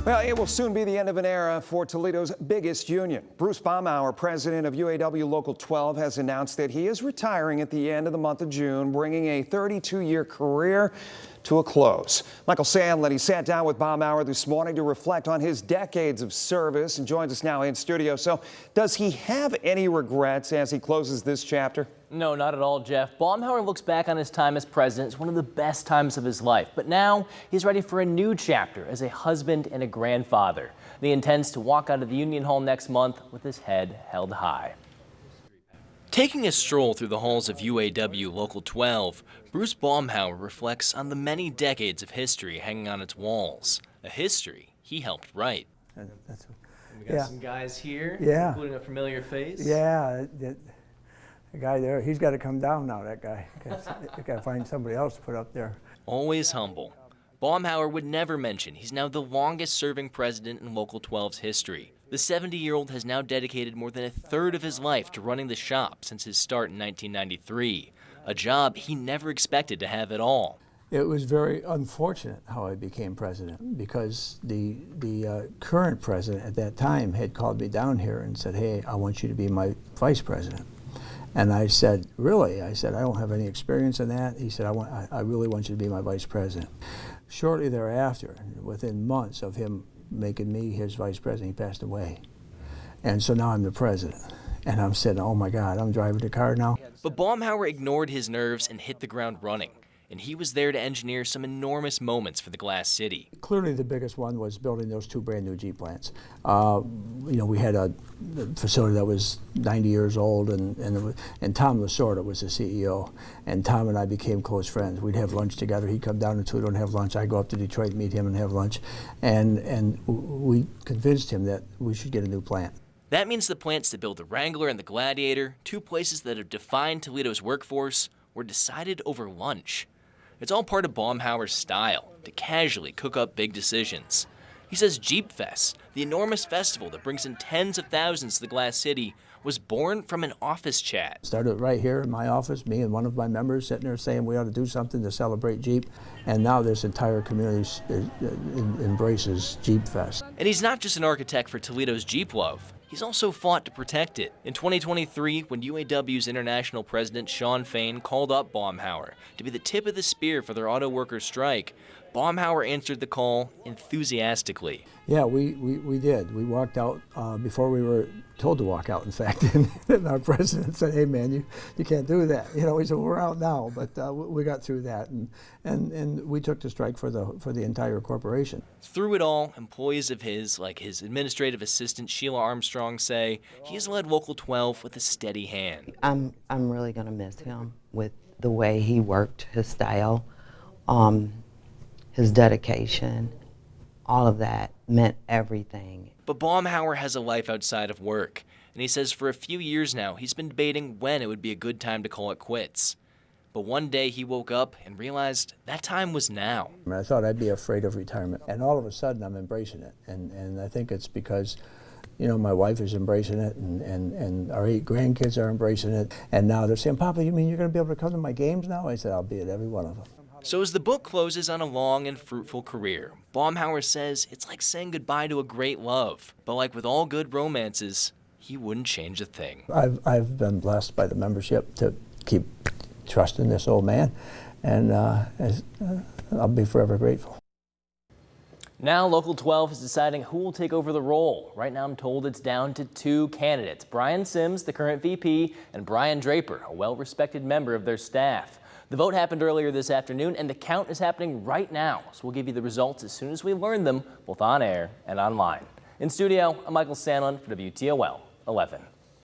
Well, it will soon be the end of an era for Toledo's biggest union. Bruce Baumhower, president of UAW Local 12, has announced that he is retiring at the end of the month of June, bringing a 32-year career to a close. Michael Sandlin, he sat down with Baumhower this morning to reflect on his decades of service and joins us now in studio. So does he have any regrets as he closes this chapter? No, not at all, Jeff. Baumhower looks back on his time as president as one of the best times of his life. But now he's ready for a new chapter as a husband and a grandfather. He intends to walk out of the Union Hall next month with his head held high. Taking a stroll through the halls of UAW Local 12, Bruce Baumhower reflects on the many decades of history hanging on its walls, a history he helped write. We got some guys here, including a familiar face. Yeah, the guy there, he's got to come down now, that guy. He's got to find somebody else to put up there. Always humble, Baumhower would never mention he's now the longest-serving president in Local 12's history. The 70-year-old has now dedicated more than a third of his life to running the shop since his start in 1993, a job he never expected to have at all. It was very unfortunate how I became president, because the current president at that time had called me down here and said, "Hey, I want you to be my vice president." And I said, "Really?" I said, "I don't have any experience in that." He said, I really want you to be my vice president." Shortly thereafter, within months of him making me his vice president, he passed away. And so now I'm the president. And I'm saying, oh my God, I'm driving the car now. But Baumhower ignored his nerves and hit the ground running. And he was there to engineer some enormous moments for the Glass City. Clearly the biggest one was building those two brand new Jeep plants. We had a facility that was 90 years old, and Tom Lasorda was the CEO. And Tom and I became close friends. We'd have lunch together. He'd come down to Toledo and have lunch. I'd go up to Detroit, meet him and have lunch. And we convinced him that we should get a new plant. That means the plants that build the Wrangler and the Gladiator, two places that have defined Toledo's workforce, were decided over lunch. It's all part of Baumhower's style, to casually cook up big decisions. He says Jeep Fest, the enormous festival that brings in tens of thousands to the Glass City, was born from an office chat. Started right here in my office, me and one of my members sitting there saying we ought to do something to celebrate Jeep. And now this entire community embraces Jeep Fest. And he's not just an architect for Toledo's Jeep love. He's also fought to protect it. In 2023, when UAW's international president Shawn Fain called up Baumhower to be the tip of the spear for their auto workers' strike, Baumhower answered the call enthusiastically. Yeah, we did. We walked out before we were told to walk out, in fact. And our president said, "Hey man, you can't do that." He said, "We're out now," but we got through that, and we took the strike for the entire corporation. Through it all, employees of his, like his administrative assistant Sheila Armstrong, say he's led Local 12 with a steady hand. I'm really going to miss him with the way he worked, his style, his dedication. All of that meant everything. But Baumhower has a life outside of work, and he says for a few years now he's been debating when it would be a good time to call it quits. But one day he woke up and realized that time was now. I thought I'd be afraid of retirement, and all of a sudden I'm embracing it. And I think it's because my wife is embracing it, and our 8 grandkids are embracing it. And now they're saying, "Papa, you mean you're going to be able to come to my games now?" I said, "I'll be at every one of them." So as the book closes on a long and fruitful career, Baumhower says it's like saying goodbye to a great love. But like with all good romances, he wouldn't change a thing. I've been blessed by the membership to keep trusting this old man, and I'll be forever grateful. Now Local 12 is deciding who will take over the role. Right now I'm told it's down to 2 candidates, Brian Sims, the current VP, and Brian Draper, a well-respected member of their staff. The vote happened earlier this afternoon, and the count is happening right now. So we'll give you the results as soon as we learn them, both on air and online. In studio, I'm Michael Sandlin for WTOL 11.